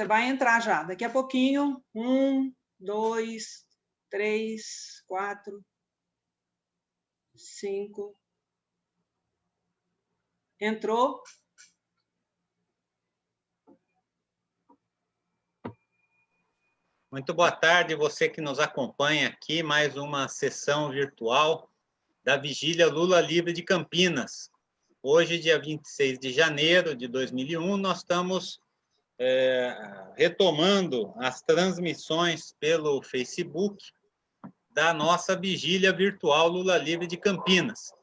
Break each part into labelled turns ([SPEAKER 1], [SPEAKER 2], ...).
[SPEAKER 1] Vai entrar já. Daqui a pouquinho. 1, 2, 3, 4, 5. Entrou.
[SPEAKER 2] Muito boa tarde, você que nos acompanha aqui, mais uma sessão virtual da Vigília Lula Livre de Campinas. Hoje, dia 26 de janeiro de 2001, nós estamos retomando as transmissões pelo Facebook da nossa Vigília Virtual Lula Livre de Campinas.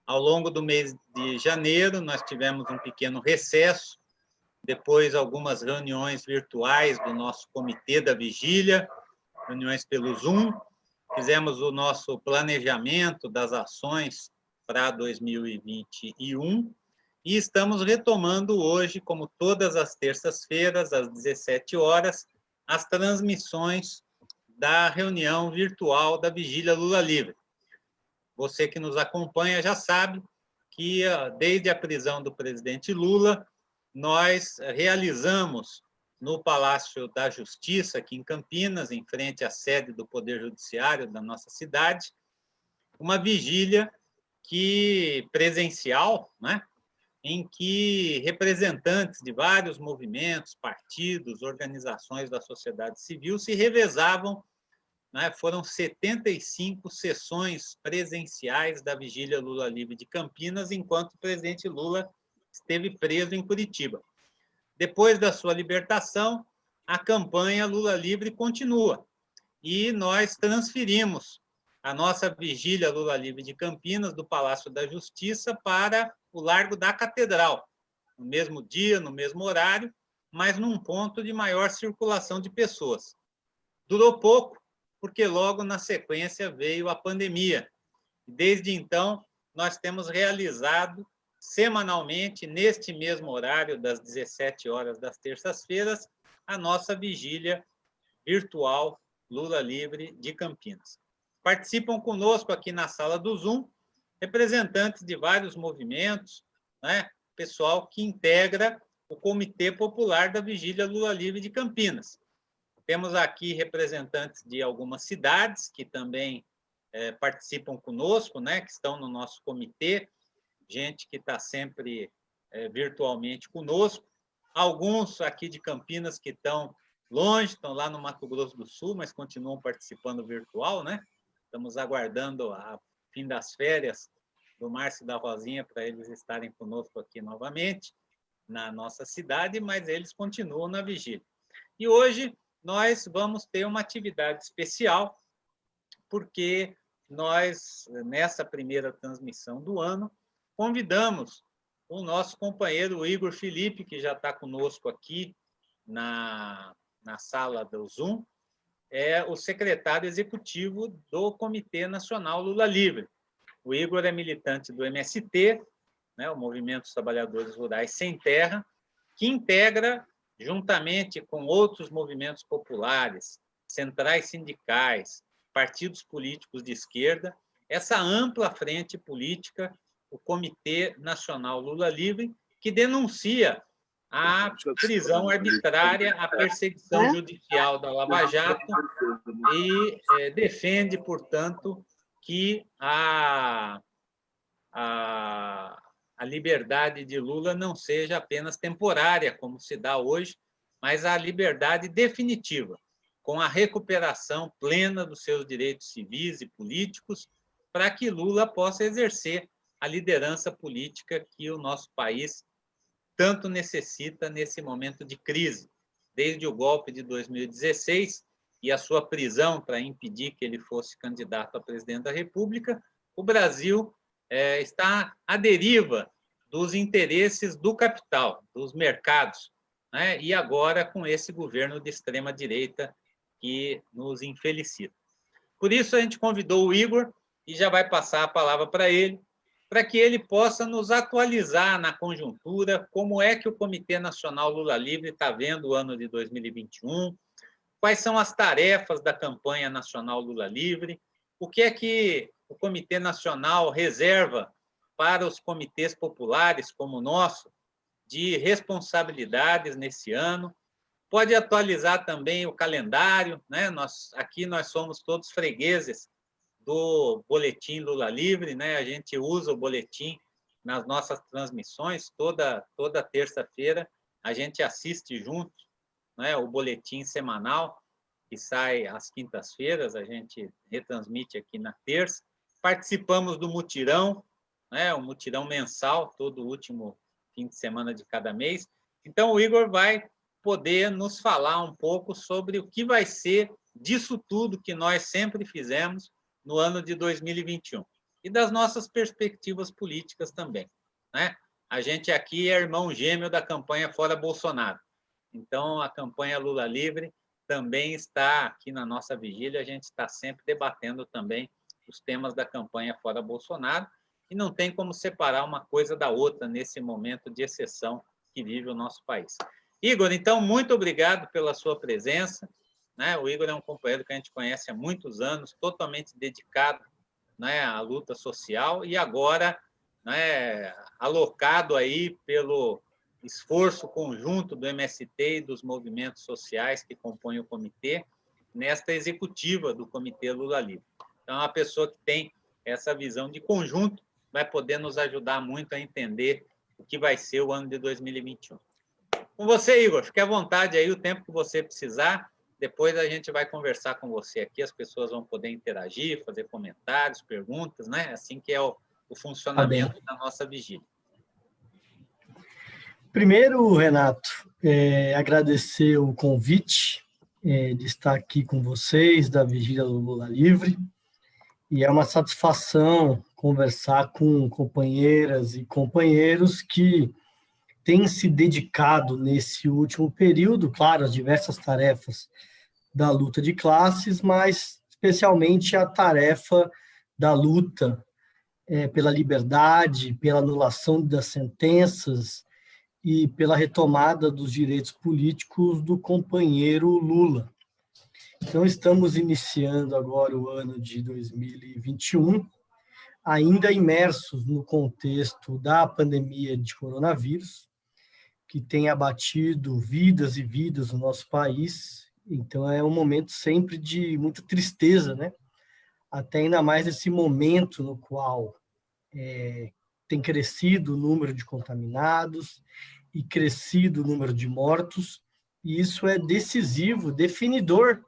[SPEAKER 2] Ao longo do mês de janeiro, nós tivemos um pequeno recesso, depois algumas reuniões virtuais do nosso comitê da vigília, reuniões pelo Zoom, fizemos o nosso planejamento das ações para 2021 e estamos retomando hoje, como todas as terças-feiras, às 17 horas, as transmissões da reunião virtual da Vigília Lula Livre. Você que nos acompanha já sabe que, desde a prisão do presidente Lula, nós realizamos no Palácio da Justiça, aqui em Campinas, em frente à sede do Poder Judiciário da nossa cidade, uma vigília presencial, né, em que representantes de vários movimentos, partidos, organizações da sociedade civil se revezavam, né, foram 75 sessões presenciais da Vigília Lula Livre de Campinas, enquanto o presidente Lula esteve preso em Curitiba. Depois da sua libertação, a campanha Lula Livre continua. E nós transferimos a nossa Vigília Lula Livre de Campinas, do Palácio da Justiça, para o Largo da Catedral, no mesmo dia, no mesmo horário, mas num ponto de maior circulação de pessoas. Durou pouco, porque logo na sequência veio a pandemia. Desde então, nós temos realizado semanalmente, neste mesmo horário, das 17 horas das terças-feiras, a nossa vigília virtual Lula Livre de Campinas. Participam conosco aqui na sala do Zoom representantes de vários movimentos, né? Pessoal que integra o Comitê Popular da Vigília Lula Livre de Campinas. Temos aqui representantes de algumas cidades que também participam conosco, né? Que estão no nosso comitê, gente que está sempre virtualmente conosco. Alguns aqui de Campinas que estão longe, estão lá no Mato Grosso do Sul, mas continuam participando virtual, né? Estamos aguardando a fim das férias do Márcio e da Rosinha para eles estarem conosco aqui novamente, na nossa cidade, mas eles continuam na vigília. E hoje nós vamos ter uma atividade especial, porque nós, nessa primeira transmissão do ano, convidamos o nosso companheiro Igor Felipe, que já está conosco aqui na sala do Zoom, é o secretário executivo do Comitê Nacional Lula Livre. O Igor é militante do MST, né, o Movimento dos Trabalhadores Rurais Sem Terra, que integra, juntamente com outros movimentos populares, centrais sindicais, partidos políticos de esquerda, essa ampla frente política, o Comitê Nacional Lula Livre, que denuncia a prisão arbitrária, a perseguição judicial da Lava Jato e defende, portanto, que a liberdade de Lula não seja apenas temporária, como se dá hoje, mas a liberdade definitiva, com a recuperação plena dos seus direitos civis e políticos, para que Lula possa exercer a liderança política que o nosso país tanto necessita nesse momento de crise. Desde o golpe de 2016 e a sua prisão para impedir que ele fosse candidato a presidente da República, o Brasil está à deriva dos interesses do capital, dos mercados, né? E agora com esse governo de extrema-direita que nos infelicita. Por isso, a gente convidou o Igor e já vai passar a palavra para que ele possa nos atualizar na conjuntura, como é que o Comitê Nacional Lula Livre está vendo o ano de 2021, quais são as tarefas da campanha nacional Lula Livre, o que é que o Comitê Nacional reserva para os comitês populares como o nosso, de responsabilidades nesse ano, Pode atualizar também o calendário, né? Aqui nós somos todos fregueses do Boletim Lula Livre, né? A gente usa o boletim nas nossas transmissões, toda terça-feira a gente assiste juntos, né? O boletim semanal, que sai às quintas-feiras, a gente retransmite aqui na terça. Participamos do mutirão, né? O mutirão mensal, todo último fim de semana de cada mês. Então, o Igor vai poder nos falar um pouco sobre o que vai ser disso tudo que nós sempre fizemos no ano de 2021 e das nossas perspectivas políticas também, né? A gente aqui é irmão gêmeo da campanha Fora Bolsonaro. Então, a campanha Lula Livre também está aqui na nossa vigília, a gente está sempre debatendo também os temas da campanha Fora Bolsonaro e não tem como separar uma coisa da outra nesse momento de exceção que vive o nosso país. Igor, então, muito obrigado pela sua presença, né? O Igor é um companheiro que a gente conhece há muitos anos, totalmente dedicado, né, à luta social e agora, né, alocado aí pelo esforço conjunto do MST e dos movimentos sociais que compõem o comitê, nesta executiva do Comitê Lula Livre. Então, uma pessoa que tem essa visão de conjunto vai poder nos ajudar muito a entender o que vai ser o ano de 2021. Com você, Igor, fique à vontade aí o tempo que você precisar. Depois a gente vai conversar com você aqui, as pessoas vão poder interagir, fazer comentários, perguntas, né? Assim que é o funcionamento da nossa vigília.
[SPEAKER 3] Primeiro, Renato, agradecer o convite de estar aqui com vocês, da Vigília do Lula Livre, e é uma satisfação conversar com companheiras e companheiros que têm se dedicado nesse último período, claro, às diversas tarefas da luta de classes, mas especialmente a tarefa da luta pela liberdade, pela anulação das sentenças e pela retomada dos direitos políticos do companheiro Lula. Então, estamos iniciando agora o ano de 2021, ainda imersos no contexto da pandemia de coronavírus, que tem abatido vidas e vidas no nosso país. Então, é um momento sempre de muita tristeza, né? Até ainda mais nesse momento no qual tem crescido o número de contaminados e crescido o número de mortos, e isso é decisivo, definidor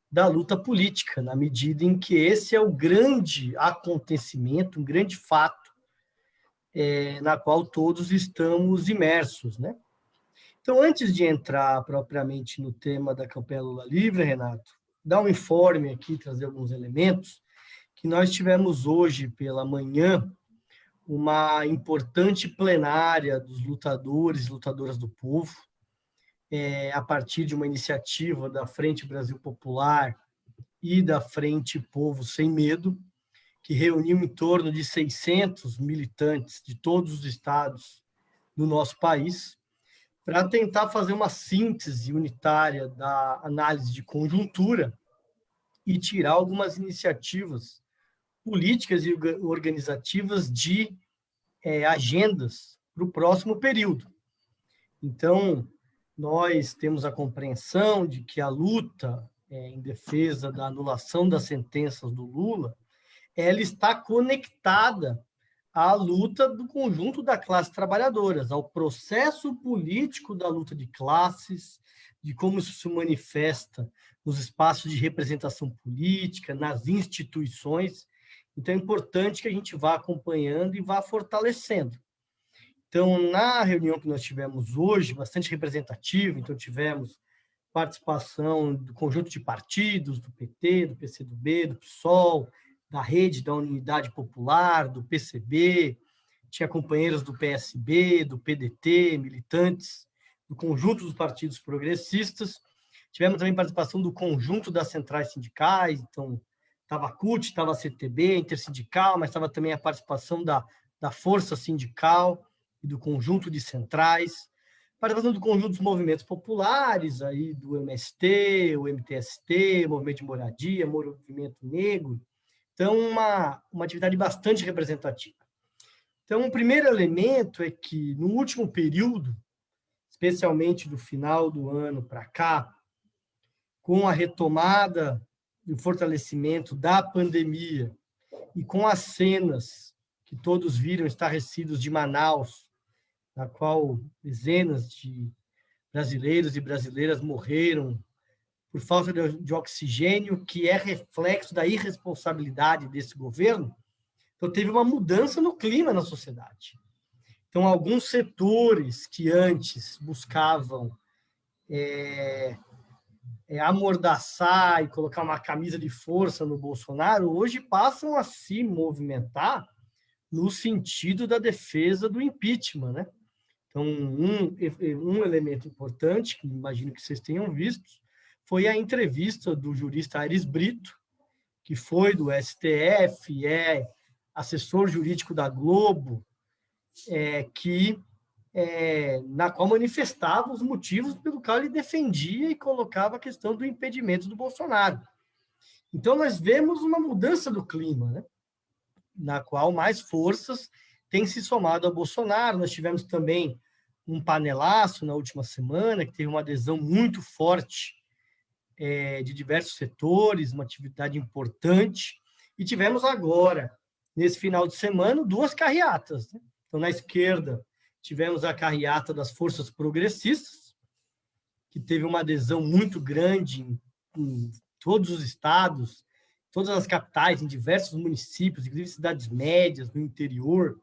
[SPEAKER 3] da luta política, na medida em que esse é o grande acontecimento, um grande fato, na qual todos estamos imersos, né? Então, antes de entrar propriamente no tema da campanha Lula Livre, Renato, dar um informe aqui, trazer alguns elementos, que nós tivemos hoje pela manhã uma importante plenária dos lutadores e lutadoras do povo, a partir de uma iniciativa da Frente Brasil Popular e da Frente Povo Sem Medo, que reuniu em torno de 600 militantes de todos os estados do nosso país, para tentar fazer uma síntese unitária da análise de conjuntura e tirar algumas iniciativas políticas e organizativas de agendas para o próximo período. Então, nós temos a compreensão de que a luta em defesa da anulação das sentenças do Lula, ela está conectada à luta do conjunto da classe trabalhadora, ao processo político da luta de classes, de como isso se manifesta nos espaços de representação política, nas instituições. Então, é importante que a gente vá acompanhando e vá fortalecendo. Então, na reunião que nós tivemos hoje, bastante representativa, então tivemos participação do conjunto de partidos, do PT, do PCdoB, do PSOL, da Rede da Unidade Popular, do PCB, tinha companheiros do PSB, do PDT, militantes do conjunto dos partidos progressistas. Tivemos também participação do conjunto das centrais sindicais, então estava a CUT, estava a CTB, intersindical, mas estava também a participação da força sindical e do conjunto de centrais, participação do conjunto dos movimentos populares, aí do MST, o MTST, Movimento de Moradia, Movimento Negro. Então, uma atividade bastante representativa. Então, o primeiro elemento é que, no último período, especialmente do final do ano para cá, com a retomada e o fortalecimento da pandemia e com as cenas que todos viram estarrecidos de Manaus, na qual dezenas de brasileiros e brasileiras morreram por falta de oxigênio, que é reflexo da irresponsabilidade desse governo. Então, teve uma mudança no clima na sociedade. Então, alguns setores que antes buscavam amordaçar e colocar uma camisa de força no Bolsonaro, hoje passam a se movimentar no sentido da defesa do impeachment, né? Então, um elemento importante, que imagino que vocês tenham visto, foi a entrevista do jurista Aires Brito, que foi do STF, é assessor jurídico da Globo, na qual manifestava os motivos pelo qual ele defendia e colocava a questão do impedimento do Bolsonaro. Então, nós vemos uma mudança do clima, né? Na qual mais forças têm se somado ao Bolsonaro. Nós tivemos também um panelaço na última semana, que teve uma adesão muito forte de diversos setores, uma atividade importante, e tivemos agora, nesse final de semana, 2 carreatas, né? Então, na esquerda, tivemos a carreata das forças progressistas, que teve uma adesão muito grande em todos os estados, todas as capitais, em diversos municípios, inclusive cidades médias, no interior.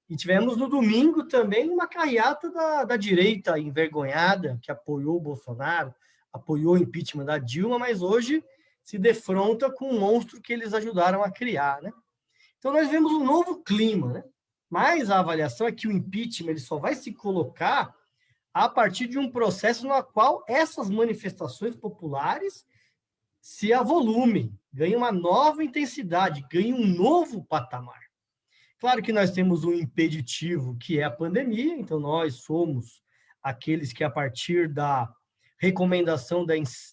[SPEAKER 3] E tivemos no domingo também uma carreata da direita envergonhada, que apoiou o Bolsonaro, apoiou o impeachment da Dilma, mas hoje se defronta com um monstro que eles ajudaram a criar, né? Então, nós vemos um novo clima, né? Mas a avaliação é que o impeachment ele só vai se colocar a partir de um processo no qual essas manifestações populares se avolumem, ganhem uma nova intensidade, ganhem um novo patamar. Claro que nós temos um impeditivo, que é a pandemia, então nós somos aqueles que, a partir da recomendação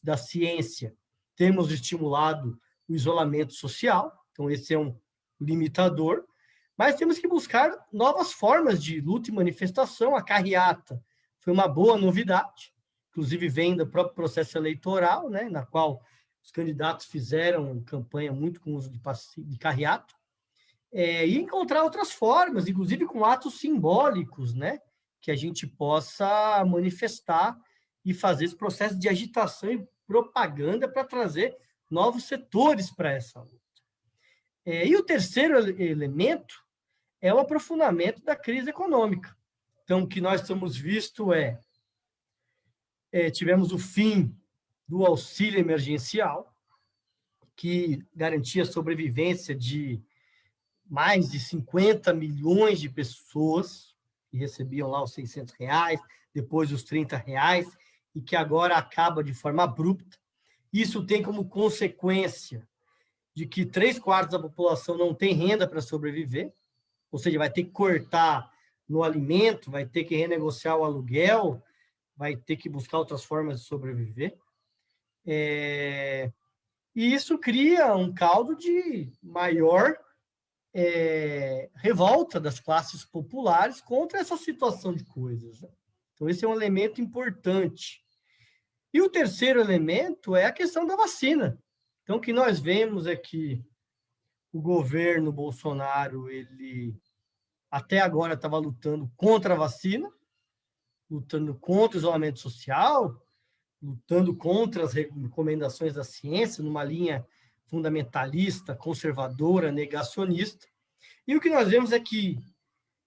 [SPEAKER 3] da ciência, temos estimulado o isolamento social, então esse é um limitador, mas temos que buscar novas formas de luta e manifestação. A carreata foi uma boa novidade, inclusive vem do próprio processo eleitoral, né, na qual os candidatos fizeram campanha muito com o uso de carreata, e encontrar outras formas, inclusive com atos simbólicos, né, que a gente possa manifestar e fazer esse processo de agitação e propaganda para trazer novos setores para essa luta. E o terceiro elemento é o aprofundamento da crise econômica. Então, o que nós temos visto tivemos o fim do auxílio emergencial, que garantia a sobrevivência de mais de 50 milhões de pessoas que recebiam lá os R$600, depois os R$30, e que agora acaba de forma abrupta. Isso tem como consequência de que 3/4 da população não tem renda para sobreviver, ou seja, vai ter que cortar no alimento, vai ter que renegociar o aluguel, vai ter que buscar outras formas de sobreviver. E isso cria um caldo de maior revolta das classes populares contra essa situação de coisas, né? Então, esse é um elemento importante. E o terceiro elemento é a questão da vacina. Então, o que nós vemos é que o governo Bolsonaro, ele até agora estava lutando contra a vacina, lutando contra o isolamento social, lutando contra as recomendações da ciência, numa linha fundamentalista, conservadora, negacionista. E o que nós vemos é que,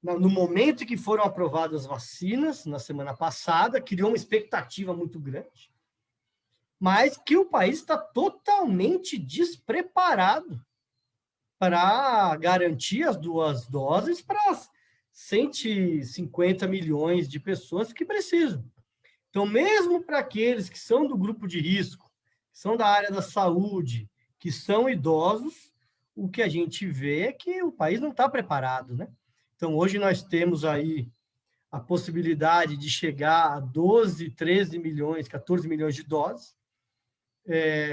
[SPEAKER 3] no momento em que foram aprovadas as vacinas, na semana passada, criou uma expectativa muito grande, mas que o país está totalmente despreparado para garantir as 2 doses para as 150 milhões de pessoas que precisam. Então, mesmo para aqueles que são do grupo de risco, que são da área da saúde, que são idosos, o que a gente vê é que o país não está preparado, né? Então, hoje nós temos aí a possibilidade de chegar a 12, 13 milhões, 14 milhões de doses.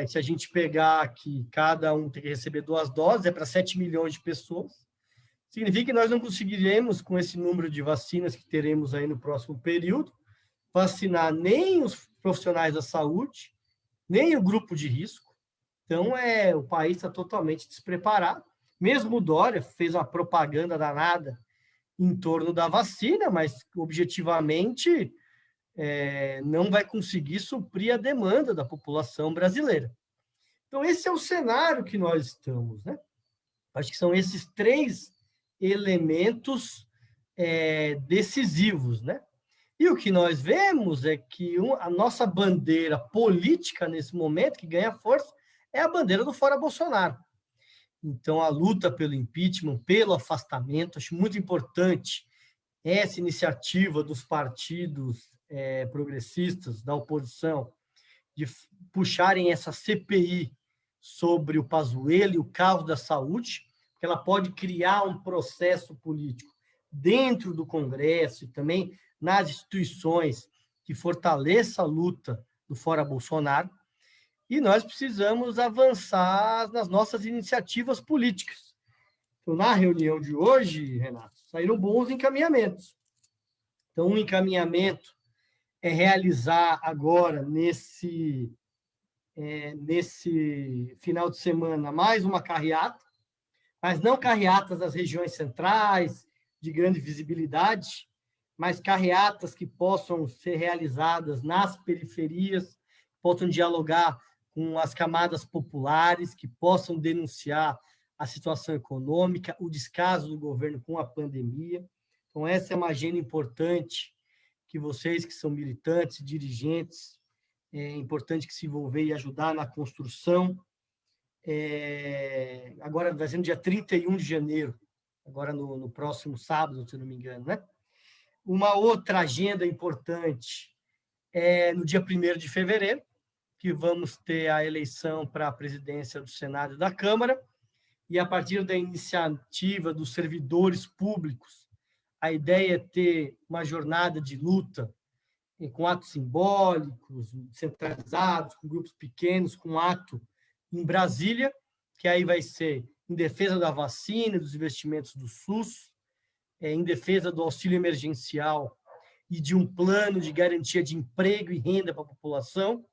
[SPEAKER 3] Se a gente pegar que cada um tem que receber 2 doses, é para 7 milhões de pessoas. Significa que nós não conseguiremos, com esse número de vacinas que teremos aí no próximo período, vacinar nem os profissionais da saúde, nem o grupo de risco. Então, o país está totalmente despreparado. Mesmo o Dória fez uma propaganda danada em torno da vacina, mas, objetivamente, não vai conseguir suprir a demanda da população brasileira. Então, esse é o cenário que nós estamos, né? Acho que são esses 3 elementos decisivos, né? E o que nós vemos é que a nossa bandeira política nesse momento, que ganha força, é a bandeira do fora Bolsonaro. Então, a luta pelo impeachment, pelo afastamento, acho muito importante essa iniciativa dos partidos progressistas, da oposição, de puxarem essa CPI sobre o Pazuello e o caos da saúde, que ela pode criar um processo político dentro do Congresso e também nas instituições que fortaleça a luta do fora Bolsonaro. E nós precisamos avançar nas nossas iniciativas políticas. Então, na reunião de hoje, Renato, saíram bons encaminhamentos. Então, um encaminhamento é realizar agora, nesse final de semana, mais uma carreata, mas não carreatas das regiões centrais, de grande visibilidade, mas carreatas que possam ser realizadas nas periferias, possam dialogar com as camadas populares, que possam denunciar a situação econômica, o descaso do governo com a pandemia. Então, essa é uma agenda importante que vocês, que são militantes, dirigentes, é importante que se envolver e ajudar na construção. Agora vai ser no dia 31 de janeiro, agora no próximo sábado, se não me engano, né? Uma outra agenda importante é no dia 1º de fevereiro, que vamos ter a eleição para a presidência do Senado e da Câmara, e a partir da iniciativa dos servidores públicos, a ideia é ter uma jornada de luta com atos simbólicos, centralizados, com grupos pequenos, com ato em Brasília, que aí vai ser em defesa da vacina, dos investimentos do SUS, em defesa do auxílio emergencial e de um plano de garantia de emprego e renda para a população,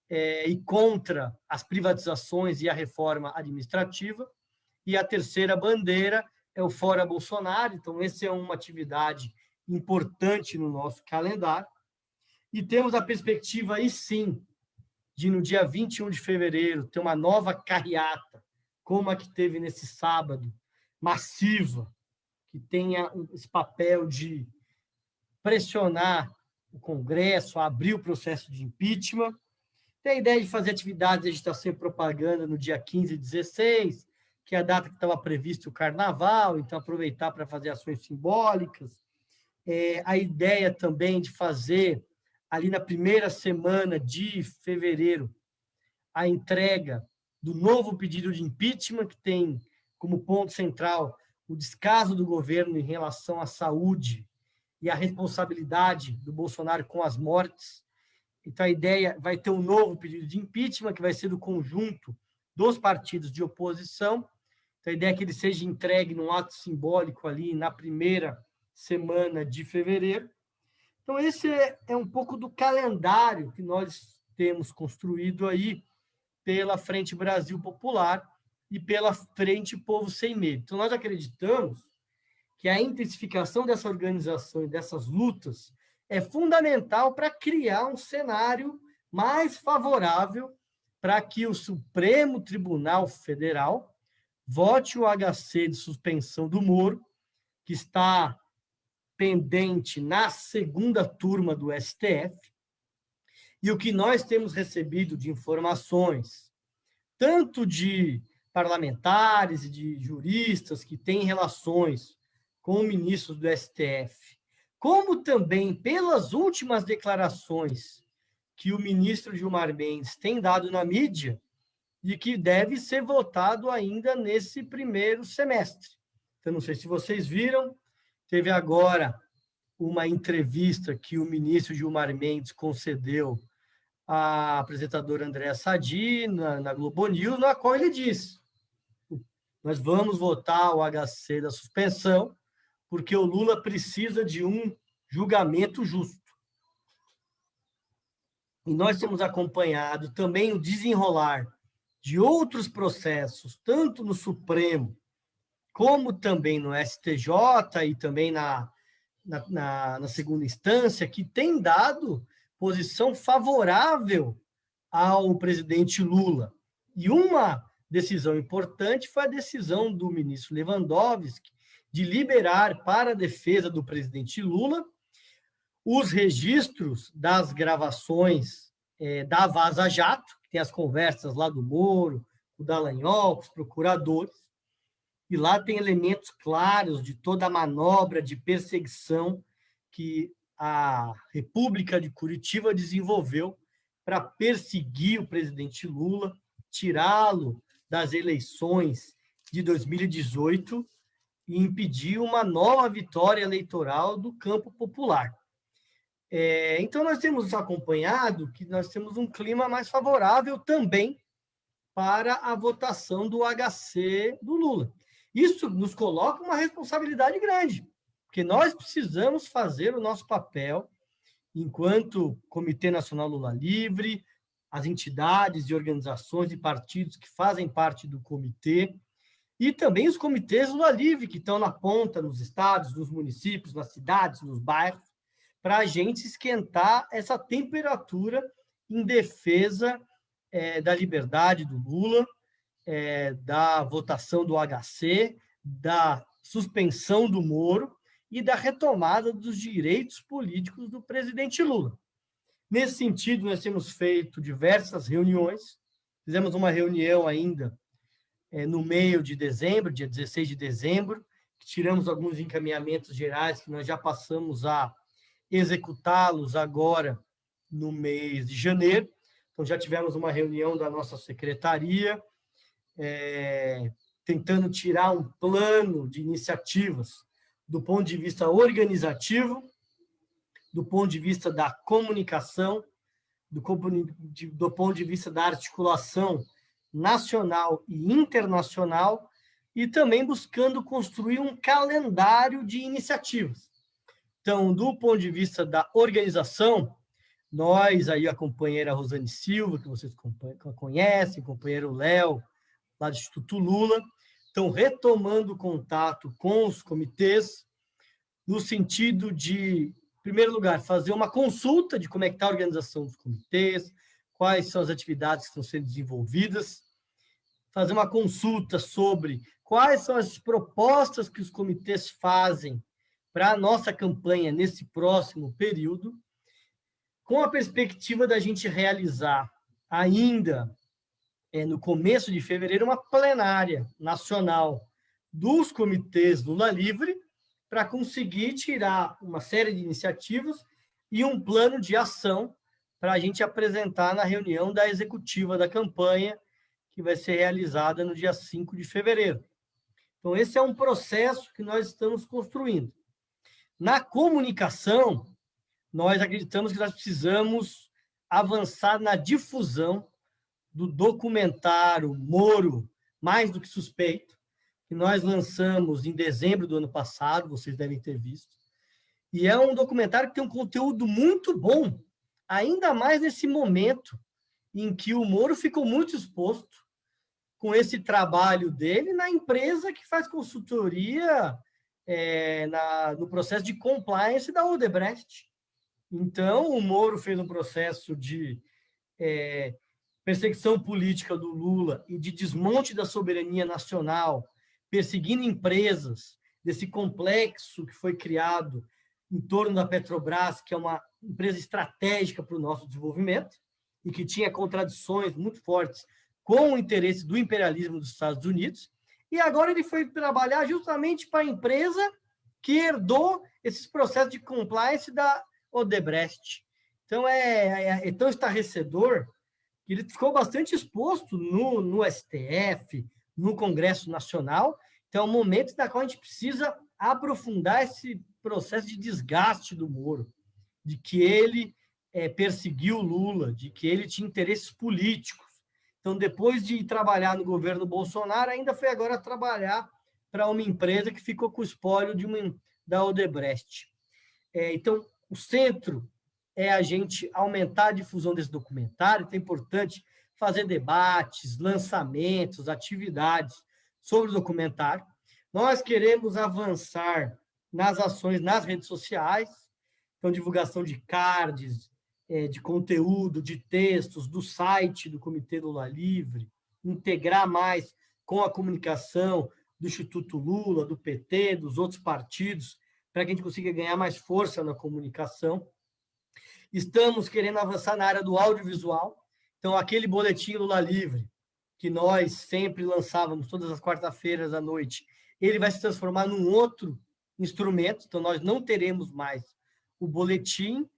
[SPEAKER 3] e contra as privatizações e a reforma administrativa. E a terceira bandeira é o Fora Bolsonaro. Então, essa é uma atividade importante no nosso calendário. E temos a perspectiva, aí sim, de no dia 21 de fevereiro ter uma nova carreata, como a que teve nesse sábado, massiva, que tenha esse papel de pressionar o Congresso a abrir o processo de impeachment. Tem a ideia de fazer atividades de agitação e propaganda no dia 15 e 16, que é a data que estava previsto o Carnaval, então aproveitar para fazer ações simbólicas. A ideia também de fazer, ali na primeira semana de fevereiro, a entrega do novo pedido de impeachment, que tem como ponto central o descaso do governo em relação à saúde e a responsabilidade do Bolsonaro com as mortes. Então, a ideia vai ter um novo pedido de impeachment, que vai ser do conjunto dos partidos de oposição. Então, a ideia é que ele seja entregue num ato simbólico ali na primeira semana de fevereiro. Então, esse é um pouco do calendário que nós temos construído aí pela Frente Brasil Popular e pela Frente Povo Sem Medo. Então, nós acreditamos que a intensificação dessa organização e dessas lutas é fundamental para criar um cenário mais favorável para que o Supremo Tribunal Federal vote o HC de suspensão do Moro, que está pendente na segunda turma do STF, e o que nós temos recebido de informações, tanto de parlamentares e de juristas que têm relações com ministros do STF, como também pelas últimas declarações que o ministro Gilmar Mendes tem dado na mídia, de que deve ser votado ainda nesse primeiro semestre. Então, não sei se vocês viram, teve agora uma entrevista que o ministro Gilmar Mendes concedeu à apresentadora Andréa Sadi, na Globo News, na qual ele disse: nós vamos votar o HC da suspensão, porque o Lula precisa de um julgamento justo. e nós temos acompanhado também o desenrolar de outros processos, tanto no Supremo, como também no STJ e também na segunda instância, que tem dado posição favorável ao presidente Lula. E uma decisão importante foi a decisão do ministro Lewandowski de liberar para a defesa do presidente Lula os registros das gravações da Vaza Jato, que tem as conversas lá do Moro, o Dallagnol, os procuradores, e lá tem elementos claros de toda a manobra de perseguição que a República de Curitiba desenvolveu para perseguir o presidente Lula, tirá-lo das eleições de 2018 e impedir uma nova vitória eleitoral do campo popular. Então, nós temos acompanhado que nós temos um clima mais favorável também para a votação do HC do Lula. Isso nos coloca uma responsabilidade grande, porque nós precisamos fazer o nosso papel enquanto Comitê Nacional Lula Livre, as entidades e organizações e partidos que fazem parte do comitê, e também os comitês Lula Livre, que estão na ponta, nos estados, nos municípios, nas cidades, nos bairros, para a gente esquentar essa temperatura em defesa da liberdade do Lula, da votação do HC, da suspensão do Moro e da retomada dos direitos políticos do presidente Lula. Nesse sentido, nós temos feito diversas reuniões, fizemos uma reunião ainda no meio de dezembro, dia 16 de dezembro, que tiramos alguns encaminhamentos gerais que nós já passamos a executá-los agora no mês de janeiro. Então, já tivemos uma reunião da nossa secretaria, tentando tirar um plano de iniciativas do ponto de vista organizativo, do ponto de vista da comunicação, do ponto de vista da articulação nacional e internacional, e também buscando construir um calendário de iniciativas. Então, do ponto de vista da organização, nós, aí a companheira Rosane Silva, que vocês conhecem, o companheiro Léo, lá do Instituto Lula, estão retomando contato com os comitês, no sentido de, em primeiro lugar, fazer uma consulta de como é que está a organização dos comitês, quais são as atividades que estão sendo desenvolvidas, fazer uma consulta sobre quais são as propostas que os comitês fazem para a nossa campanha nesse próximo período, com a perspectiva da gente realizar ainda no começo de fevereiro uma plenária nacional dos comitês Lula Livre para conseguir tirar uma série de iniciativas e um plano de ação para a gente apresentar na reunião da executiva da campanha, que vai ser realizada no dia 5 de fevereiro. Então, esse é um processo que nós estamos construindo. Na comunicação, nós acreditamos que nós precisamos avançar na difusão do documentário Moro, Mais do que Suspeito, que nós lançamos em dezembro do ano passado, vocês devem ter visto. E é um documentário que tem um conteúdo muito bom, ainda mais nesse momento em que o Moro ficou muito exposto com esse trabalho dele na empresa que faz consultoria no processo de compliance da Odebrecht. Então, o Moro fez um processo de perseguição política do Lula e de desmonte da soberania nacional, perseguindo empresas desse complexo que foi criado em torno da Petrobras, que é uma empresa estratégica para o nosso desenvolvimento e que tinha contradições muito fortes com o interesse do imperialismo dos Estados Unidos. E agora ele foi trabalhar justamente para a empresa que herdou esses processos de compliance da Odebrecht. Então, é tão estarrecedor que ele ficou bastante exposto no STF, no Congresso Nacional. Então, é um momento da qual a gente precisa aprofundar esse processo de desgaste do Moro, de que ele perseguiu Lula, de que ele tinha interesses políticos. Então, depois de trabalhar no governo Bolsonaro, ainda foi agora trabalhar para uma empresa que ficou com o espólio da Odebrecht. Então, o centro é a gente aumentar a difusão desse documentário. Então é importante fazer debates, lançamentos, atividades sobre o documentário. Nós queremos avançar nas ações nas redes sociais, então divulgação de cards, de conteúdo, de textos, do site do Comitê Lula Livre, integrar mais com a comunicação do Instituto Lula, do PT, dos outros partidos, para que a gente consiga ganhar mais força na comunicação. Estamos querendo avançar na área do audiovisual, então aquele boletim Lula Livre, que nós sempre lançávamos todas as quarta-feiras à noite, ele vai se transformar num outro instrumento, então nós não teremos mais o boletim,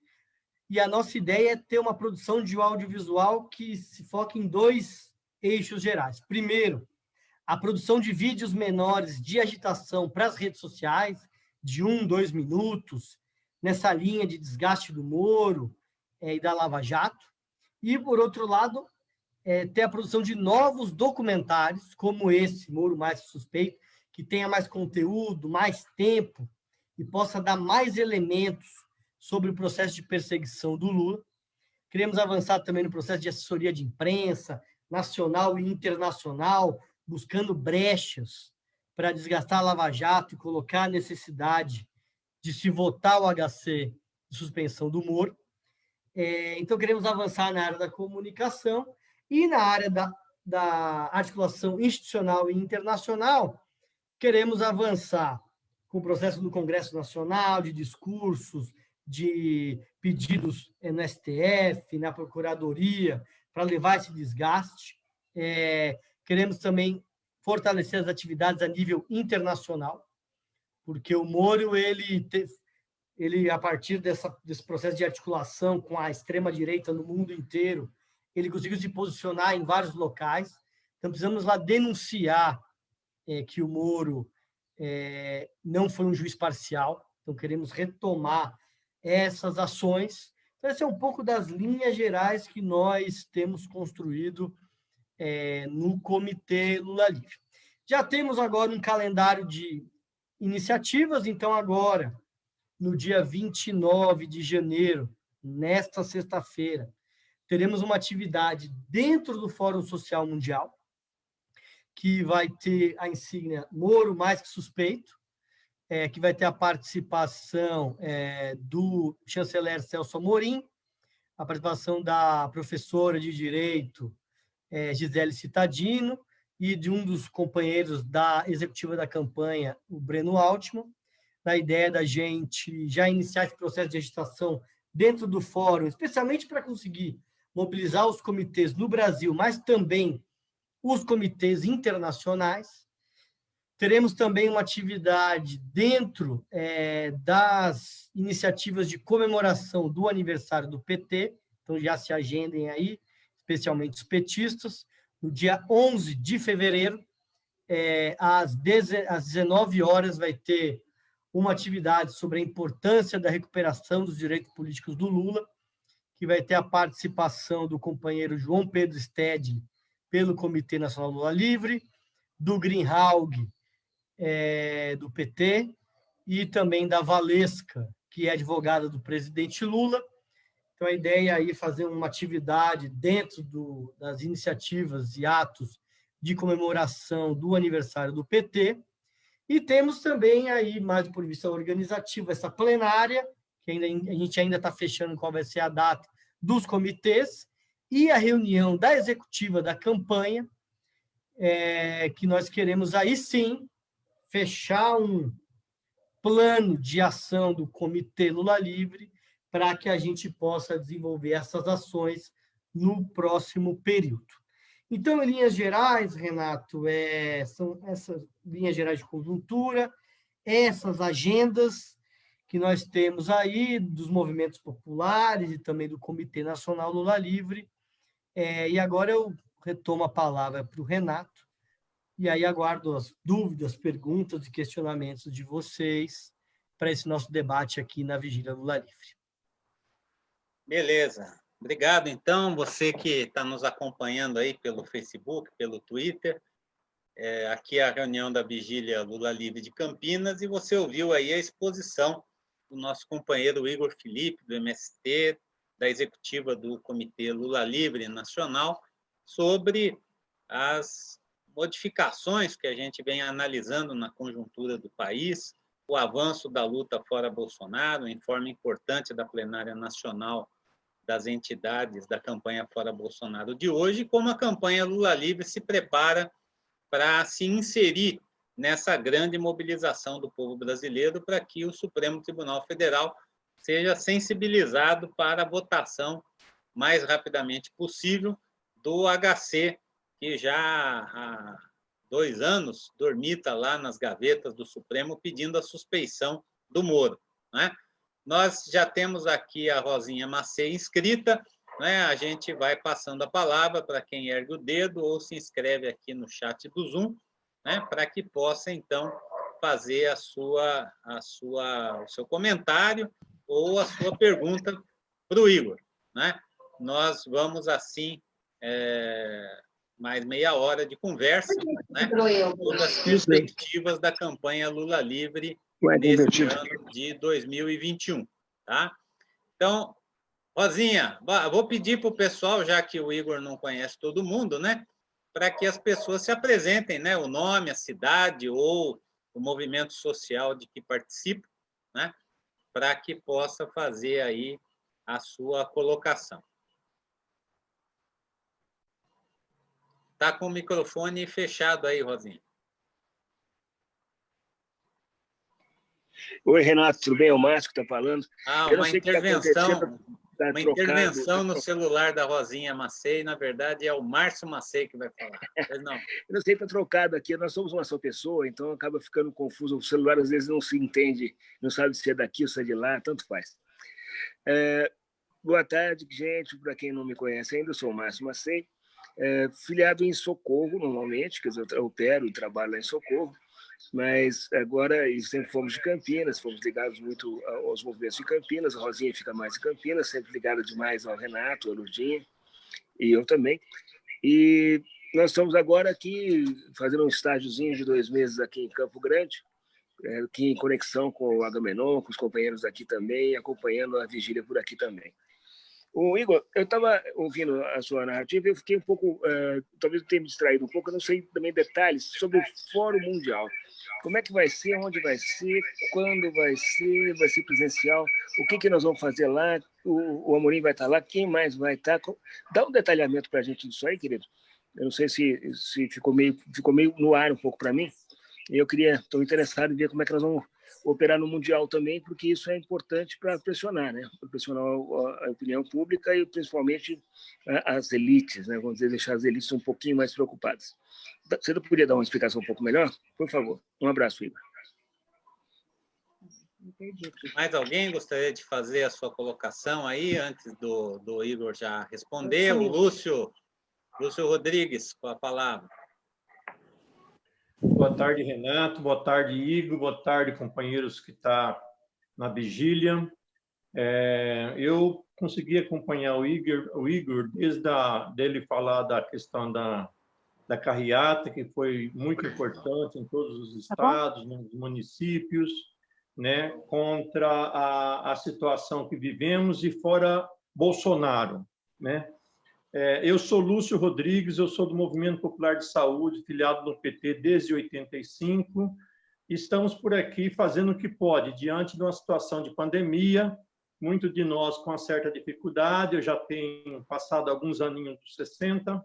[SPEAKER 3] e a nossa ideia é ter uma produção de audiovisual que se foque em 2 eixos gerais. Primeiro, a produção de vídeos menores de agitação para as redes sociais, de 1, 2 minutos, nessa linha de desgaste do Moro e da Lava Jato. E, por outro lado, ter a produção de novos documentários, como esse, Moro Mais Suspeito, que tenha mais conteúdo, mais tempo, e possa dar mais elementos sobre o processo de perseguição do Lula. Queremos avançar também no processo de assessoria de imprensa, nacional e internacional, buscando brechas para desgastar a Lava Jato e colocar a necessidade de se votar o HC de suspensão do Moro. Então, queremos avançar na área da comunicação e na área da articulação institucional e internacional. Queremos avançar com o processo do Congresso Nacional, de discursos, de pedidos no STF, na Procuradoria, para levar esse desgaste. Queremos também fortalecer as atividades a nível internacional, porque o Moro, ele a partir desse processo de articulação com a extrema-direita no mundo inteiro, ele conseguiu se posicionar em vários locais. Então, precisamos lá denunciar que o Moro não foi um juiz parcial. Então, queremos retomar essas ações. Então, esse é um pouco das linhas gerais que nós temos construído no Comitê Lula Livre. Já temos agora um calendário de iniciativas, então agora, no dia 29 de janeiro, nesta sexta-feira, teremos uma atividade dentro do Fórum Social Mundial, que vai ter a insígnia Moro Mais Que Suspeito, que vai ter a participação do chanceler Celso Amorim, a participação da professora de Direito Gisele Cittadino e de um dos companheiros da executiva da campanha, o Breno Altman, da ideia da gente já iniciar esse processo de agitação dentro do fórum, especialmente para conseguir mobilizar os comitês no Brasil, mas também os comitês internacionais. Teremos também uma atividade dentro das iniciativas de comemoração do aniversário do PT, então já se agendem aí, especialmente os petistas, no dia 11 de fevereiro, às 19 horas, vai ter uma atividade sobre a importância da recuperação dos direitos políticos do Lula, que vai ter a participação do companheiro João Pedro Stedley, pelo Comitê Nacional Lula Livre, do Greenhalgh, do PT, e também da Valesca, que é advogada do presidente Lula. Então, a ideia é fazer uma atividade dentro das iniciativas e atos de comemoração do aniversário do PT. E temos também, aí, mais do ponto de vista organizativo, essa plenária, que a gente ainda está fechando qual vai ser a data dos comitês, e a reunião da executiva da campanha, que nós queremos, aí sim, fechar um plano de ação do Comitê Lula Livre para que a gente possa desenvolver essas ações no próximo período. Então, em linhas gerais, Renato, são essas linhas gerais de conjuntura, essas agendas que nós temos aí dos movimentos populares e também do Comitê Nacional Lula Livre. E agora eu retomo a palavra para o Renato, e aí aguardo as dúvidas, perguntas e questionamentos de vocês para esse nosso debate aqui na Vigília Lula Livre.
[SPEAKER 2] Beleza. Obrigado, então, você que está nos acompanhando aí pelo Facebook, pelo Twitter. Aqui é a reunião da Vigília Lula Livre de Campinas, e você ouviu aí a exposição do nosso companheiro Igor Felipe, do MST, da executiva do Comitê Lula Livre Nacional sobre as modificações que a gente vem analisando na conjuntura do país, o avanço da luta fora Bolsonaro, informe importante da plenária nacional das entidades da campanha Fora Bolsonaro de hoje, como a campanha Lula Livre se prepara para se inserir nessa grande mobilização do povo brasileiro para que o Supremo Tribunal Federal seja sensibilizado para a votação mais rapidamente possível do HC, que já há 2 anos dormita lá nas gavetas do Supremo pedindo a suspeição do Moro, né? Nós já temos aqui a Rosinha Macei inscrita, né? A gente vai passando a palavra para quem ergue o dedo ou se inscreve aqui no chat do Zoom, né? Para que possa, então, fazer o seu comentário ou a sua pergunta para o Igor, né? Nós vamos, assim, mais meia hora de conversa, né? Sobre as perspectivas da campanha Lula Livre nesse ano de 2021, tá? Então, Rosinha, vou pedir para o pessoal, já que o Igor não conhece todo mundo, né? Para que as pessoas se apresentem, né? O nome, a cidade ou o movimento social de que participa, né? Para que possa fazer aí a sua colocação. Está com o microfone fechado aí, Rosinha.
[SPEAKER 4] Oi, Renato, tudo bem? É o Márcio que está falando.
[SPEAKER 2] Uma intervenção no celular da Rosinha Macei, na verdade é o Márcio Macei que vai falar. Não.
[SPEAKER 4] Eu não sei, está trocado aqui, nós somos uma só pessoa, então acaba ficando confuso. O celular às vezes não se entende, não sabe se é daqui ou se é de lá, tanto faz. Boa tarde, gente, para quem não me conhece ainda, eu sou o Márcio Macei, filiado em Socorro, normalmente, quer dizer, eu opero e trabalho lá em Socorro, mas agora sempre fomos de Campinas, fomos ligados muito aos movimentos de Campinas, a Rosinha fica mais em Campinas, sempre ligada demais ao Renato, a Lurdinha, e eu também. E nós estamos agora aqui fazendo um estágiozinho de 2 meses aqui em Campo Grande, aqui em conexão com o Agamenon, com os companheiros aqui também, acompanhando a vigília por aqui também. O Igor, eu estava ouvindo a sua narrativa e eu fiquei um pouco, talvez eu tenha me distraído um pouco, eu não sei também detalhes sobre o Fórum Mundial. Como é que vai ser, onde vai ser, quando vai ser presencial, o que nós vamos fazer lá, o Amorim vai estar lá, quem mais vai estar? Dá um detalhamento para a gente disso aí, querido. Eu não sei se ficou meio no ar um pouco para mim. Estou interessado em ver como é que nós vamos operar no Mundial também, porque isso é importante para pressionar, né? Para pressionar a opinião pública e principalmente as elites, né? Vamos dizer, deixar as elites um pouquinho mais preocupadas. Você não poderia dar uma explicação um pouco melhor? Por favor. Um abraço, Igor.
[SPEAKER 2] Mais alguém gostaria de fazer a sua colocação aí, antes do Igor já responder? O Lúcio Rodrigues, com a palavra.
[SPEAKER 5] Boa tarde, Renato. Boa tarde, Igor. Boa tarde, companheiros que estão na vigília. Eu consegui acompanhar o Igor desde dele falar da questão da carreata, que foi muito importante em todos os estados, nos municípios, né, contra a situação que vivemos e fora Bolsonaro, né? Eu sou Lúcio Rodrigues, eu sou do Movimento Popular de Saúde, filiado no PT desde 85. Estamos por aqui fazendo o que pode, diante de uma situação de pandemia, muito de nós com uma certa dificuldade, eu já tenho passado alguns aninhos dos 60,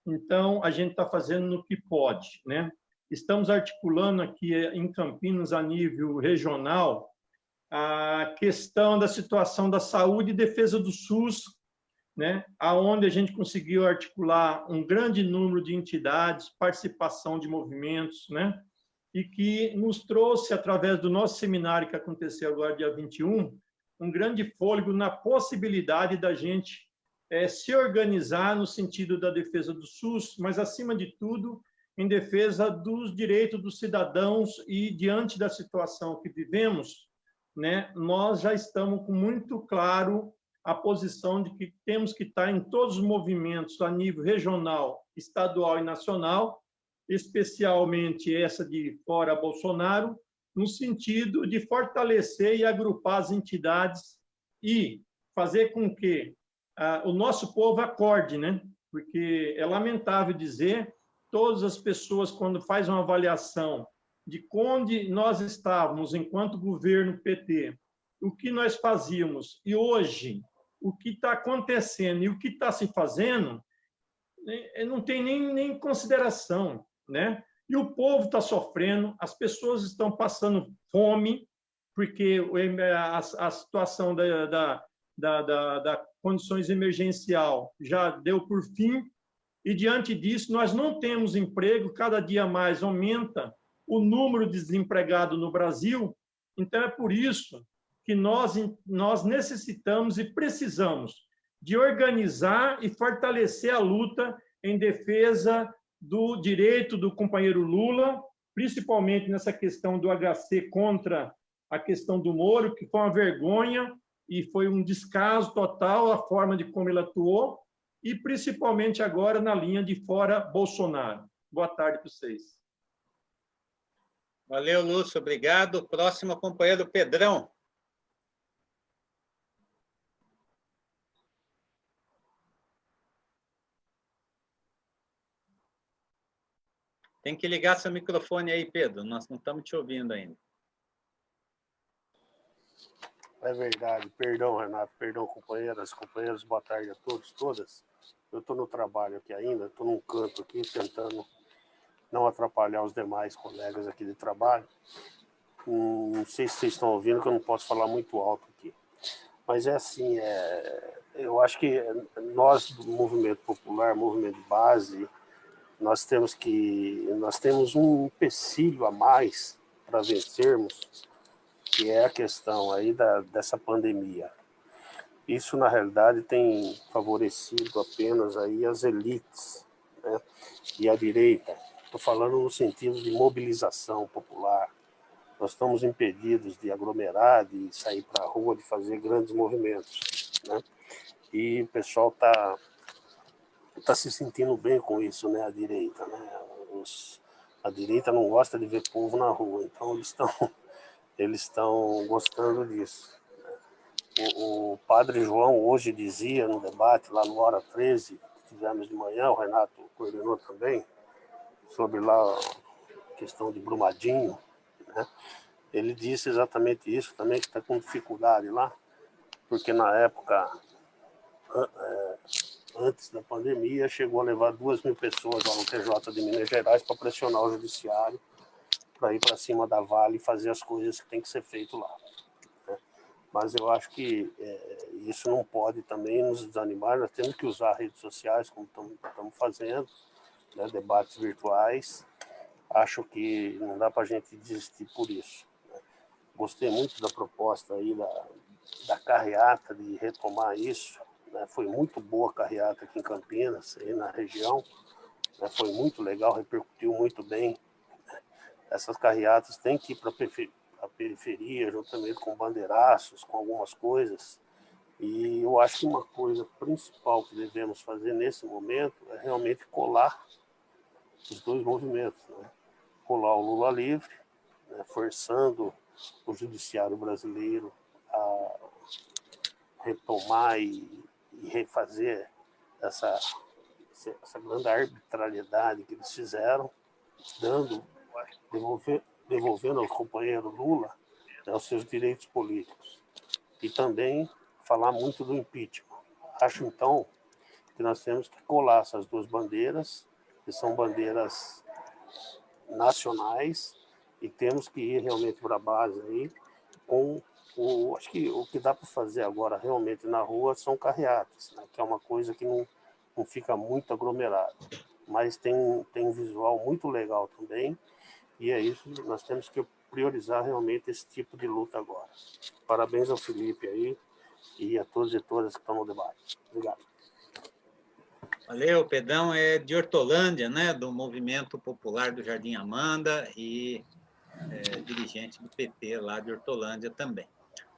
[SPEAKER 5] então a gente está fazendo o que pode, né? Estamos articulando aqui em Campinas, a nível regional, a questão da situação da saúde e defesa do SUS, né, aonde a gente conseguiu articular um grande número de entidades, participação de movimentos, né, e que nos trouxe, através do nosso seminário que aconteceu agora, dia 21, um grande fôlego na possibilidade da gente se organizar no sentido da defesa do SUS, mas, acima de tudo, em defesa dos direitos dos cidadãos e, diante da situação que vivemos, né, nós já estamos com muito claro a posição de que temos que estar em todos os movimentos a nível regional, estadual e nacional, especialmente essa de fora Bolsonaro, no sentido de fortalecer e agrupar as entidades e fazer com que o nosso povo acorde, né? Porque é lamentável dizer, todas as pessoas, quando fazem uma avaliação de onde nós estávamos enquanto governo PT, o que nós fazíamos, e hoje, o que está acontecendo e o que está se fazendo, não tem nem consideração, né? E o povo está sofrendo, as pessoas estão passando fome, porque a situação da condições emergencial já deu por fim, e diante disso nós não temos emprego, cada dia mais aumenta o número de desempregados no Brasil. Então é por isso que nós necessitamos e precisamos de organizar e fortalecer a luta em defesa do direito do companheiro Lula, principalmente nessa questão do HC contra a questão do Moro, que foi uma vergonha e foi um descaso total a forma de como ele atuou, e principalmente agora na linha de fora Bolsonaro. Boa tarde para vocês.
[SPEAKER 2] Valeu, Lúcio, obrigado. Próximo companheiro, Pedrão. Tem que ligar seu microfone aí, Pedro. Nós não estamos te ouvindo ainda.
[SPEAKER 6] É verdade. Perdão, Renato. Perdão, companheiras, companheiros. Boa tarde a todos, todas. Eu estou no trabalho aqui ainda. Estou num canto aqui, tentando não atrapalhar os demais colegas aqui de trabalho. Não sei se vocês estão ouvindo, que eu não posso falar muito alto aqui. Mas é assim, eu acho que nós, do movimento popular, movimento de base, nós temos um empecilho a mais para vencermos, que é a questão aí dessa pandemia. Isso, na realidade, tem favorecido apenas aí as elites, né? E a direita. Estou falando no sentido de mobilização popular. Nós estamos impedidos de aglomerar, de sair para a rua, de fazer grandes movimentos, né? E o pessoal está se sentindo bem com isso, né? A direita, né? A direita não gosta de ver povo na rua, então eles estão gostando disso. O padre João hoje dizia no debate, lá no Hora 13, que tivemos de manhã, o Renato coordenou também, sobre lá a questão de Brumadinho, né? Ele disse exatamente isso também, que está com dificuldade lá, porque na época, antes da pandemia, chegou a levar 2.000 pessoas lá no TJ de Minas Gerais para pressionar o judiciário, para ir para cima da Vale e fazer as coisas que tem que ser feito lá, né? Mas eu acho que isso não pode também nos desanimar. Nós temos que usar redes sociais, como estamos fazendo, né? Debates virtuais. Acho que não dá para a gente desistir por isso, né? Gostei muito da proposta aí da carreata, de retomar isso, né? Foi muito boa a carreata aqui em Campinas, aí na região, né? Foi muito legal, repercutiu muito bem. Essas carreatas têm que ir para a periferia, juntamente com bandeiraços, com algumas coisas. E eu acho que uma coisa principal que devemos fazer nesse momento é realmente colar os dois movimentos, né? Colar o Lula livre, né? Forçando o judiciário brasileiro a retomar e refazer essa grande arbitrariedade que eles fizeram, devolvendo ao companheiro Lula, né, os seus direitos políticos. E também falar muito do impeachment. Acho, então, que nós temos que colar essas duas bandeiras, que são bandeiras nacionais, e temos que ir realmente para a base aí com acho que o que dá para fazer agora realmente na rua são carreatas, né, que é uma coisa que não fica muito aglomerado, mas tem um visual muito legal também, e é isso, nós temos que priorizar realmente esse tipo de luta agora. Parabéns ao Felipe aí e a todos e todas que estão no debate. Obrigado.
[SPEAKER 2] Valeu, Pedrão é de Hortolândia, né, do Movimento Popular do Jardim Amanda e dirigente do PT lá de Hortolândia também.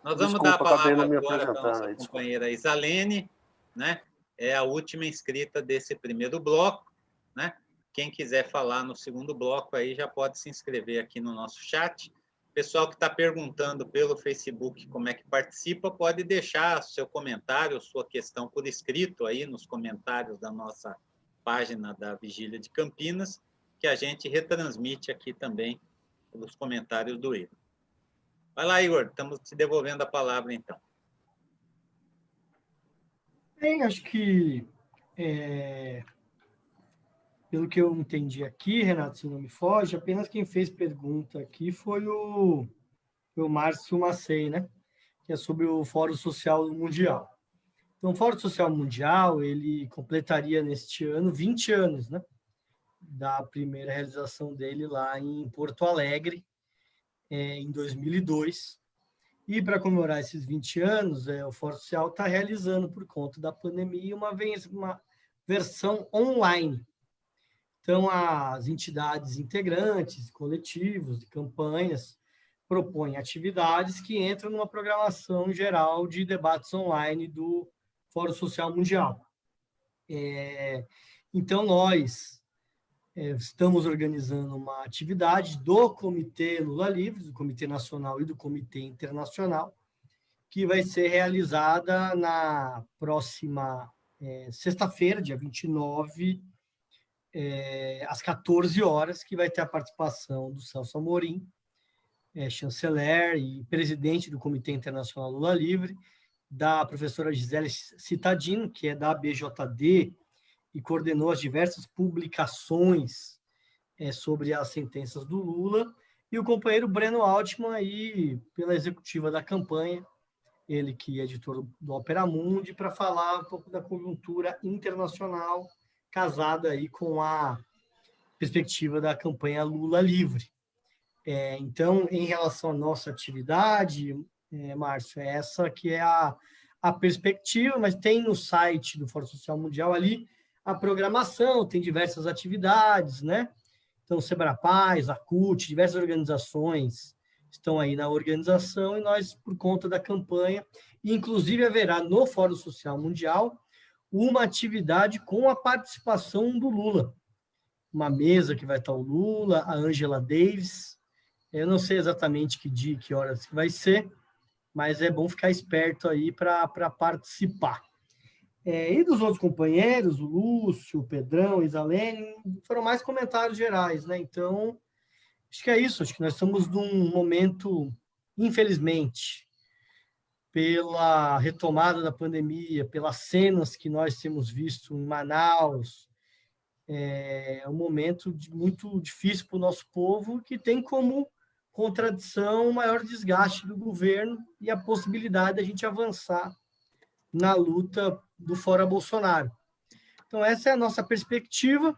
[SPEAKER 2] Nós vamos dar a palavra agora para a nossa companheira Isalene, né? É a última inscrita desse primeiro bloco, né? Quem quiser falar no segundo bloco aí já pode se inscrever aqui no nosso chat, pessoal que está perguntando pelo Facebook como é que participa, pode deixar seu comentário, sua questão por escrito aí nos comentários da nossa página da Vigília de Campinas, que a gente retransmite aqui também pelos comentários do Igor. Vai lá, Igor, estamos te devolvendo a palavra, então.
[SPEAKER 3] Bem, acho que, pelo que eu entendi aqui, Renato, se não me foge, apenas quem fez pergunta aqui foi o Márcio Macei, né? Que é sobre o Fórum Social Mundial. Então, o Fórum Social Mundial, ele completaria neste ano 20 anos, né? Da primeira realização dele lá em Porto Alegre, em 2002. E, para comemorar esses 20 anos, o Fórum Social está realizando, por conta da pandemia, uma versão online. Então, as entidades integrantes, coletivos, campanhas, propõem atividades que entram numa programação geral de debates online do Fórum Social Mundial. Então, nós estamos organizando uma atividade do Comitê Lula Livre, do Comitê Nacional e do Comitê Internacional, que vai ser realizada na próxima sexta-feira, dia 29, às 14 horas, que vai ter a participação do Celso Amorim, chanceler e presidente do Comitê Internacional Lula Livre, da professora Gisele Cittadino, que é da ABJD, e coordenou as diversas publicações sobre as sentenças do Lula, e o companheiro Breno Altman, aí, pela executiva da campanha, ele que é editor do Opera Mundi, para falar um pouco da conjuntura internacional, casada aí com a perspectiva da campanha Lula Livre. Então, em relação à nossa atividade, Márcio, essa que é a perspectiva, mas tem no site do Fórum Social Mundial ali a programação, tem diversas atividades, né? Então, o Sebrapaz, a CUT, diversas organizações estão aí na organização, e nós, por conta da campanha, inclusive haverá no Fórum Social Mundial uma atividade com a participação do Lula. Uma mesa que vai estar o Lula, a Angela Davis, eu não sei exatamente que dia, que horas que vai ser, mas é bom ficar esperto aí para participar. E dos outros companheiros, o Lúcio, o Pedrão, a Isalene, foram mais comentários gerais, né? Então, acho que é isso, acho que nós estamos num momento, infelizmente, pela retomada da pandemia, pelas cenas que nós temos visto em Manaus, é um momento muito difícil para o nosso povo, que tem como contradição o maior desgaste do governo e a possibilidade de a gente avançar na luta do Fora Bolsonaro. Então, essa é a nossa perspectiva,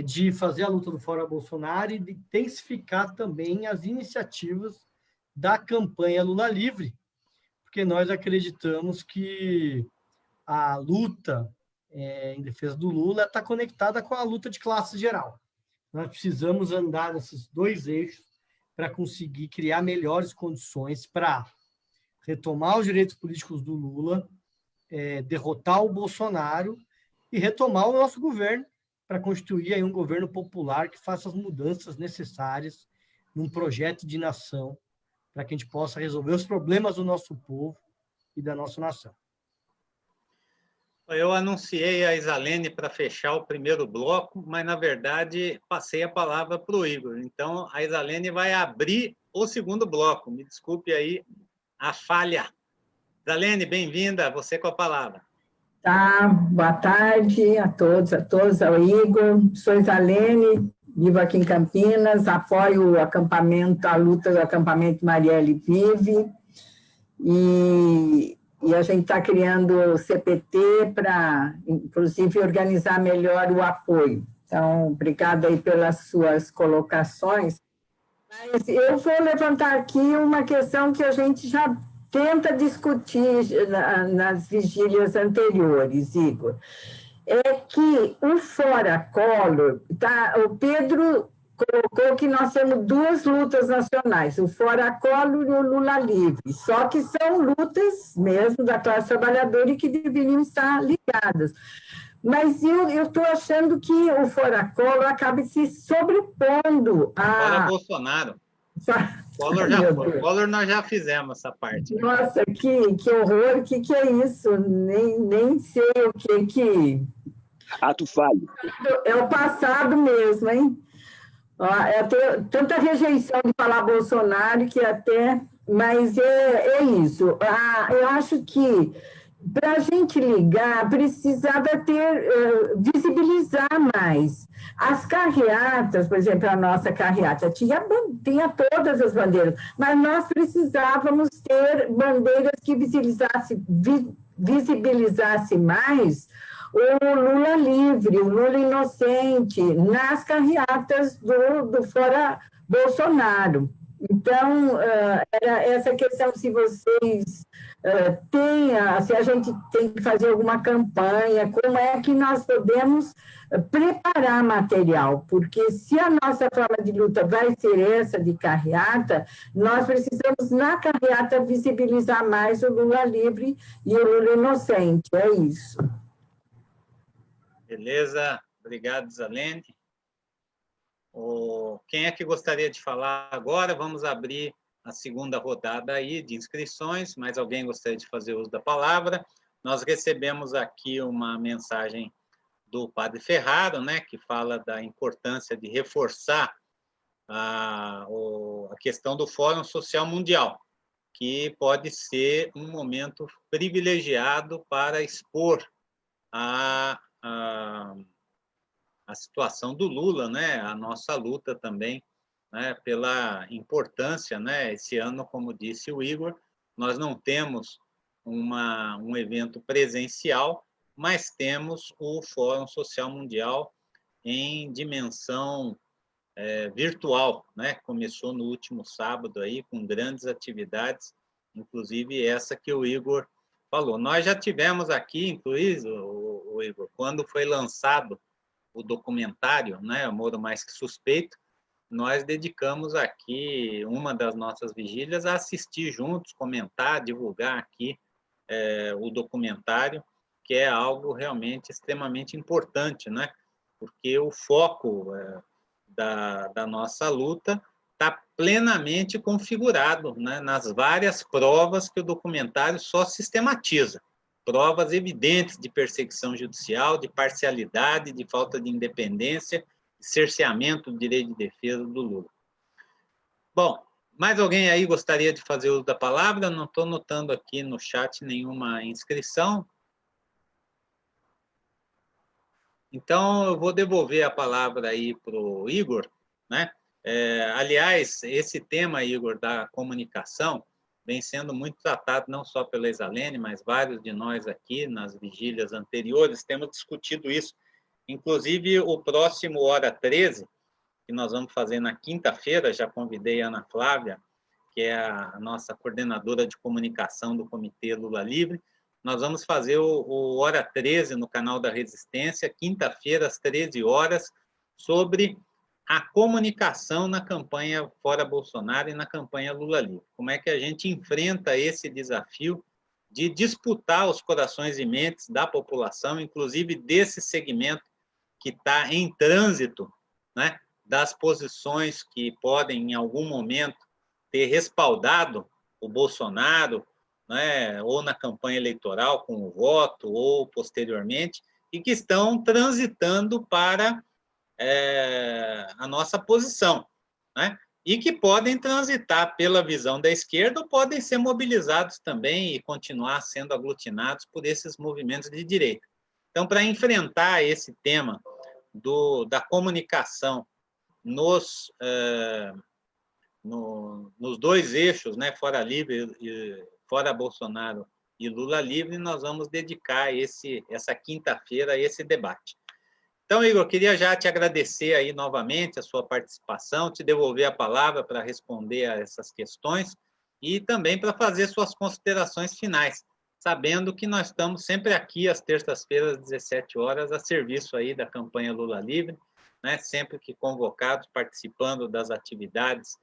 [SPEAKER 3] de fazer a luta do Fora Bolsonaro e de intensificar também as iniciativas da campanha Lula Livre, porque nós acreditamos que a luta em defesa do Lula está conectada com a luta de classe geral. Nós precisamos andar nesses dois eixos para conseguir criar melhores condições para retomar os direitos políticos do Lula, derrotar o Bolsonaro e retomar o nosso governo para constituir aí um governo popular que faça as mudanças necessárias num projeto de nação para que a gente possa resolver os problemas do nosso povo e da nossa nação.
[SPEAKER 2] Eu anunciei a Isalene para fechar o primeiro bloco, mas, na verdade, passei a palavra para o Igor. Então, a Isalene vai abrir o segundo bloco. Me desculpe aí a falha. Isalene, bem-vinda, você com a palavra.
[SPEAKER 7] Tá, boa tarde a todos, ao Igor. Sou Isalene, vivo aqui em Campinas, apoio o acampamento, a luta do acampamento Marielle Vive, e a gente está criando o CPT para, inclusive, organizar melhor o apoio. Então, obrigada aí pelas suas colocações. Mas eu vou levantar aqui uma questão que a gente já tenta discutir nas vigílias anteriores, Igor. É que o Fora Collor, o Pedro colocou que nós temos duas lutas nacionais, o Fora Collor e o Lula Livre, só que são lutas mesmo da classe trabalhadora e que deveriam estar ligadas. Mas eu estou achando que o Fora Collor acaba se sobrepondo
[SPEAKER 2] Fora Bolsonaro. Collor já foi. Collor nós já fizemos essa parte.
[SPEAKER 7] Nossa, que horror, o que é isso? Nem sei o que...
[SPEAKER 8] Ato falho.
[SPEAKER 7] É o passado mesmo, hein? Eu tenho tanta rejeição de falar Bolsonaro que até... Mas é isso. Eu acho que para a gente ligar, precisava visibilizar mais. As carreatas, por exemplo, a nossa carreata tinha todas as bandeiras, mas nós precisávamos ter bandeiras que visibilizasse mais o Lula livre, o Lula inocente, nas carreatas do Fora Bolsonaro. Então, era essa questão, se vocês se a gente tem que fazer alguma campanha, como é que nós podemos preparar material, porque se a nossa forma de luta vai ser essa de carreata, nós precisamos, na carreata, visibilizar mais o Lula livre e o Lula inocente, é isso.
[SPEAKER 2] Beleza, obrigado, Zalene. Quem é que gostaria de falar agora? Vamos abrir a segunda rodada aí de inscrições. Mais alguém gostaria de fazer uso da palavra? Nós recebemos aqui uma mensagem do Padre Ferraro, né, que fala da importância de reforçar a questão do Fórum Social Mundial, que pode ser um momento privilegiado para expor a situação do Lula, né, a nossa luta também, né, pela importância, né, esse ano, como disse o Igor, nós não temos um evento presencial, mas temos o Fórum Social Mundial em dimensão virtual, né, começou no último sábado aí, com grandes atividades, inclusive essa que o Igor falou. Nós já tivemos aqui, inclusive, o Igor, quando foi lançado o documentário, né, Moro Mais Que Suspeito, nós dedicamos aqui uma das nossas vigílias a assistir juntos, comentar, divulgar aqui o documentário, que é algo realmente extremamente importante, né? Porque o foco da nossa luta está plenamente configurado, né, nas várias provas que o documentário só sistematiza. Provas evidentes de perseguição judicial, de parcialidade, de falta de independência, de cerceamento do direito de defesa do Lula. Bom, mais alguém aí gostaria de fazer uso da palavra? Não estou notando aqui no chat nenhuma inscrição. Então, eu vou devolver a palavra aí para o Igor, né? Aliás, esse tema, Igor, da comunicação, vem sendo muito tratado não só pela Isalene, mas vários de nós aqui, nas vigílias anteriores, temos discutido isso. Inclusive, o próximo Hora 13, que nós vamos fazer na quinta-feira, já convidei a Ana Flávia, que é a nossa coordenadora de comunicação do Comitê Lula Livre, nós vamos fazer o Hora 13 no canal da Resistência, quinta-feira, às 13 horas, sobre a comunicação na campanha Fora Bolsonaro e na campanha Lula Livre. Como é que a gente enfrenta esse desafio de disputar os corações e mentes da população, inclusive desse segmento que está em trânsito, né, das posições que podem, em algum momento, ter respaldado o Bolsonaro, né, ou na campanha eleitoral, com o voto, ou posteriormente, e que estão transitando para a nossa posição, né? E que podem transitar pela visão da esquerda ou podem ser mobilizados também e continuar sendo aglutinados por esses movimentos de direita. Então, para enfrentar esse tema da comunicação nos dois eixos, né, Fora Livre, Fora Bolsonaro e Lula Livre, nós vamos dedicar essa quinta-feira a esse debate. Então, Igor, queria já te agradecer aí novamente a sua participação, te devolver a palavra para responder a essas questões e também para fazer suas considerações finais, sabendo que nós estamos sempre aqui às terças-feiras, às 17 horas, a serviço aí da campanha Lula Livre, né, sempre que convocados, participando das atividades,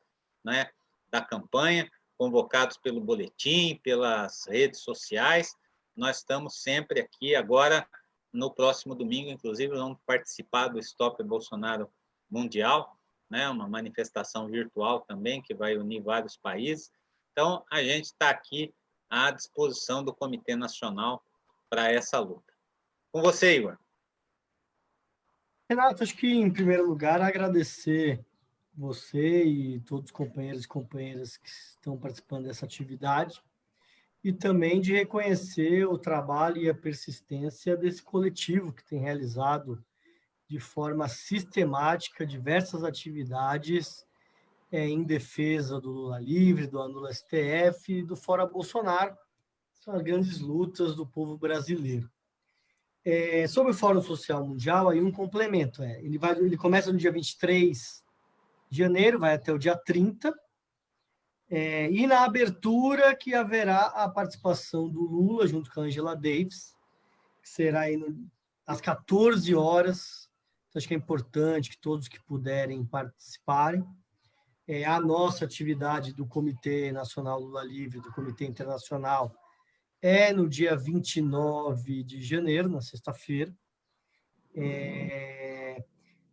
[SPEAKER 2] né, da campanha, convocados pelo boletim, pelas redes sociais, nós estamos sempre aqui. Agora, no próximo domingo, inclusive, vamos participar do Stop Bolsonaro Mundial, né, uma manifestação virtual também, que vai unir vários países. Então, a gente está aqui à disposição do Comitê Nacional para essa luta. Com você, Igor.
[SPEAKER 3] Renato, acho que, em primeiro lugar, agradecer você e todos os companheiros e companheiras que estão participando dessa atividade e também de reconhecer o trabalho e a persistência desse coletivo que tem realizado de forma sistemática diversas atividades em defesa do Lula livre, do Anula STF e do Fora Bolsonaro. São as grandes lutas do povo brasileiro. Sobre o Fórum Social Mundial, aí um complemento. Ele começa no dia 23 de janeiro, vai até o dia 30, e na abertura que haverá a participação do Lula junto com a Angela Davis, que será aí às 14 horas. Então, acho que é importante que todos que puderem participarem. A nossa atividade do Comitê Nacional Lula Livre, do Comitê Internacional, no dia 29 de janeiro, na sexta-feira.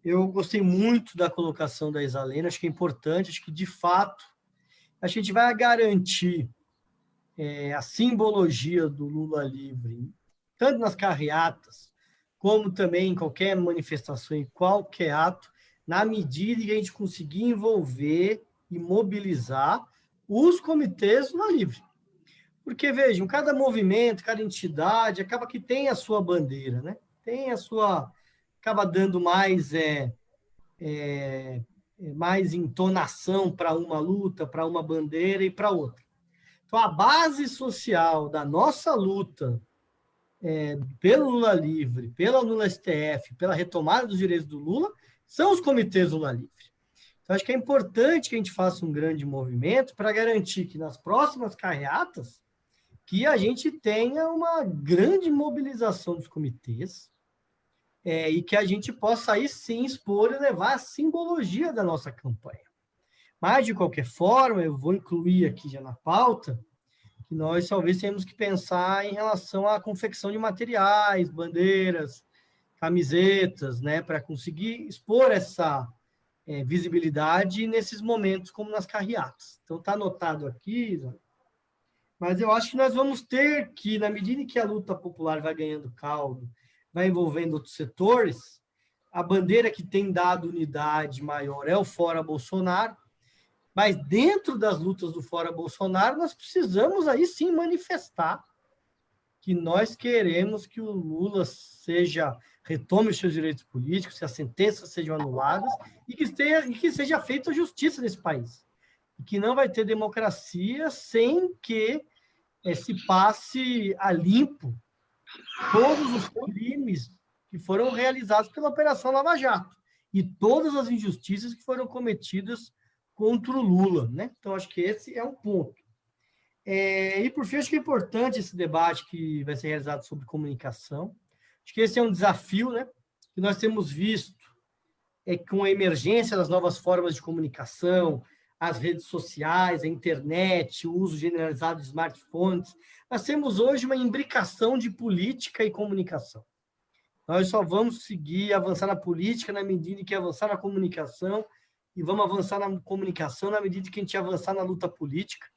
[SPEAKER 3] Eu gostei muito da colocação da Isalena, acho que é importante, acho que, de fato, a gente vai garantir a simbologia do Lula livre, tanto nas carreatas, como também em qualquer manifestação, em qualquer ato, na medida que a gente conseguir envolver e mobilizar os comitês Lula livre. Porque, vejam, cada movimento, cada entidade, acaba que tem a sua bandeira, né? Tem a sua... acaba dando mais entonação para uma luta, para uma bandeira e para outra. Então, a base social da nossa luta pelo Lula livre, pela Anula STF, pela retomada dos direitos do Lula, são os comitês Lula livre. Então, acho que é importante que a gente faça um grande movimento para garantir que nas próximas carreatas que a gente tenha uma grande mobilização dos comitês e que a gente possa aí sim expor e levar a simbologia da nossa campanha. Mas, de qualquer forma, eu vou incluir aqui já na pauta que nós talvez tenhamos que pensar em relação à confecção de materiais, bandeiras, camisetas, né, para conseguir expor essa visibilidade nesses momentos como nas carreatas. Então, está anotado aqui, mas eu acho que nós vamos ter que, na medida em que a luta popular vai ganhando caldo, vai envolvendo outros setores, a bandeira que tem dado unidade maior é o Fora Bolsonaro, mas dentro das lutas do Fora Bolsonaro, nós precisamos aí sim manifestar que nós queremos que o Lula retome os seus direitos políticos, que as sentenças sejam anuladas e que seja feita justiça nesse país. E que não vai ter democracia sem que se passe a limpo todos os crimes que foram realizados pela Operação Lava Jato e todas as injustiças que foram cometidas contra o Lula, né? Então, acho que esse é um ponto. E, por fim, acho que é importante esse debate que vai ser realizado sobre comunicação. Acho que esse é um desafio, né, que nós temos visto com a emergência das novas formas de comunicação, as redes sociais, a internet, o uso generalizado de smartphones. Nós temos hoje uma imbricação de política e comunicação. Nós só vamos conseguir avançar na política na medida em que avançar na comunicação e vamos avançar na comunicação na medida que a gente avançar na luta política.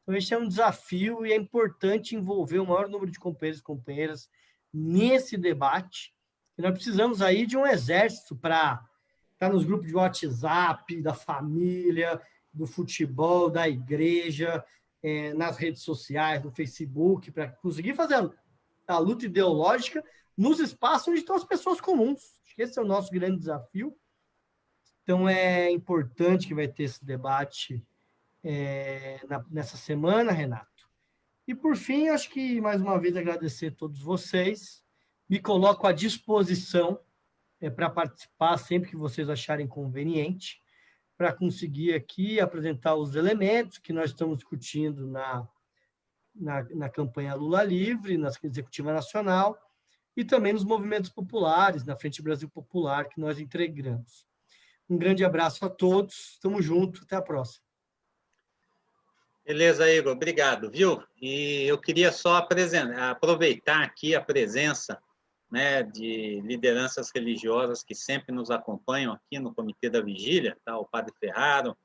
[SPEAKER 3] Então, esse é um desafio e é importante envolver o maior número de companheiros e companheiras nesse debate. E nós precisamos aí de um exército para estar nos grupos de WhatsApp, da família, do futebol, da igreja, nas redes sociais, no Facebook, para conseguir fazer a luta ideológica nos espaços onde estão as pessoas comuns. Acho que esse é o nosso grande desafio. Então, é importante que vai ter esse debate nessa semana, Renato. E, por fim, acho que, mais uma vez, agradecer a todos vocês. Me coloco à disposição para participar sempre que vocês acharem conveniente, para conseguir aqui apresentar os elementos que nós estamos discutindo na campanha Lula Livre, na Executiva Nacional, e também nos movimentos populares, na Frente Brasil Popular, que nós integramos. Um grande abraço a todos, estamos juntos, até a próxima.
[SPEAKER 2] Beleza, Igor, obrigado, viu? E eu queria só aproveitar aqui a presença, né, de lideranças religiosas que sempre nos acompanham aqui no Comitê da Vigília, tá? O Padre Ferraro, o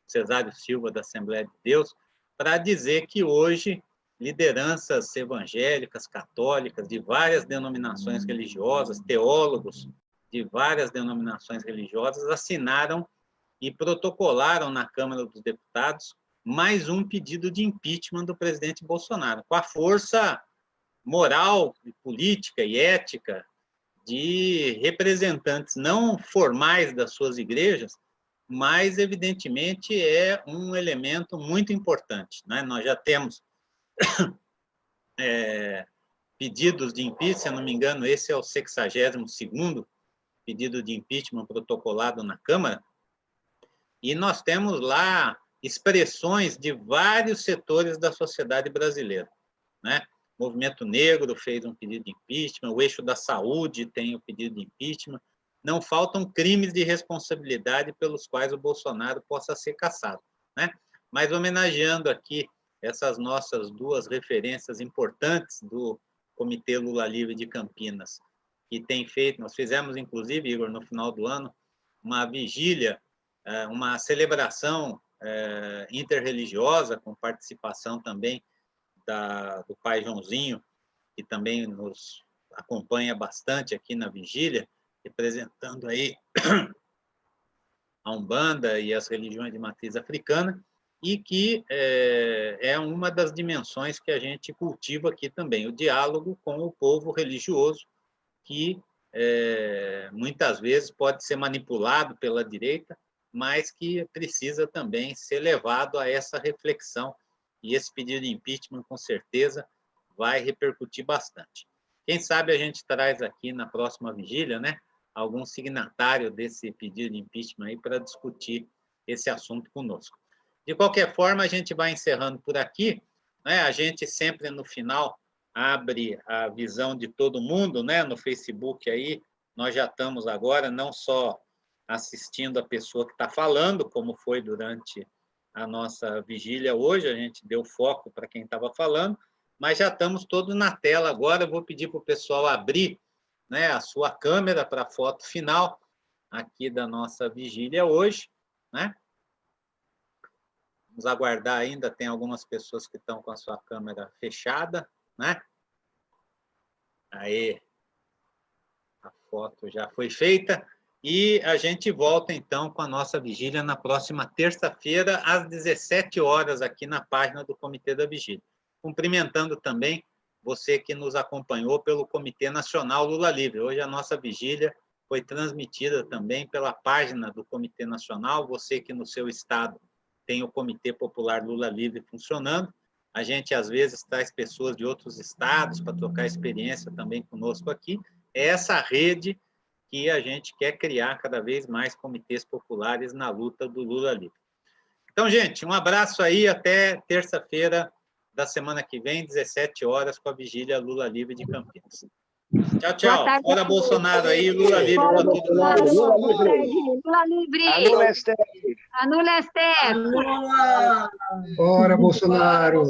[SPEAKER 2] Cesário Silva, da Assembleia de Deus, para dizer que hoje lideranças evangélicas, católicas, de várias denominações religiosas, teólogos de várias denominações religiosas, assinaram e protocolaram na Câmara dos Deputados mais um pedido de impeachment do presidente Bolsonaro, com a força moral, política e ética de representantes não formais das suas igrejas, mas, evidentemente, é um elemento muito importante, né? Nós já temos pedidos de impeachment, se eu não me engano, esse é o 62º pedido de impeachment protocolado na Câmara, e nós temos lá expressões de vários setores da sociedade brasileira, né? O Movimento Negro fez um pedido de impeachment, o Eixo da Saúde tem o pedido de impeachment. Não faltam crimes de responsabilidade pelos quais o Bolsonaro possa ser cassado, né? Mas homenageando aqui essas nossas duas referências importantes do Comitê Lula Livre de Campinas, que tem feito, nós fizemos, inclusive, Igor, no final do ano, uma vigília, uma celebração interreligiosa, com participação também do pai Joãozinho, que também nos acompanha bastante aqui na vigília, representando aí a Umbanda e as religiões de matriz africana, e que é uma das dimensões que a gente cultiva aqui também, o diálogo com o povo religioso, que muitas vezes pode ser manipulado pela direita, mas que precisa também ser levado a essa reflexão, e esse pedido de impeachment, com certeza, vai repercutir bastante. Quem sabe a gente traz aqui na próxima vigília, né, algum signatário desse pedido de impeachment aí para discutir esse assunto conosco. De qualquer forma, a gente vai encerrando por aqui, né? A gente sempre no final abre a visão de todo mundo, né? No Facebook aí, nós já estamos agora não só assistindo a pessoa que está falando, como foi durante a nossa vigília hoje, a gente deu foco para quem estava falando, mas já estamos todos na tela agora. Eu vou pedir para o pessoal abrir, né, a sua câmera para a foto final aqui da nossa vigília hoje, né? Vamos aguardar ainda, tem algumas pessoas que estão com a sua câmera fechada, né? Aí, a foto já foi feita. E a gente volta, então, com a nossa vigília na próxima terça-feira, às 17 horas, aqui na página do Comitê da Vigília. Cumprimentando também você que nos acompanhou pelo Comitê Nacional Lula Livre. Hoje a nossa vigília foi transmitida também pela página do Comitê Nacional. Você que no seu estado tem o Comitê Popular Lula Livre funcionando. A gente, às vezes, traz pessoas de outros estados para trocar experiência também conosco aqui. É essa rede que a gente quer criar cada vez mais comitês populares na luta do Lula Livre. Então, gente, um abraço aí, até terça-feira da semana que vem, 17 horas, com a vigília Lula Livre de Campinas. Tchau, tchau. Fora Bolsonaro aí, Lula Livre para todo mundo.
[SPEAKER 8] Lula Livre.
[SPEAKER 4] Anula Esther.
[SPEAKER 8] Anula Esther.
[SPEAKER 1] Lula!
[SPEAKER 9] Fora Bolsonaro!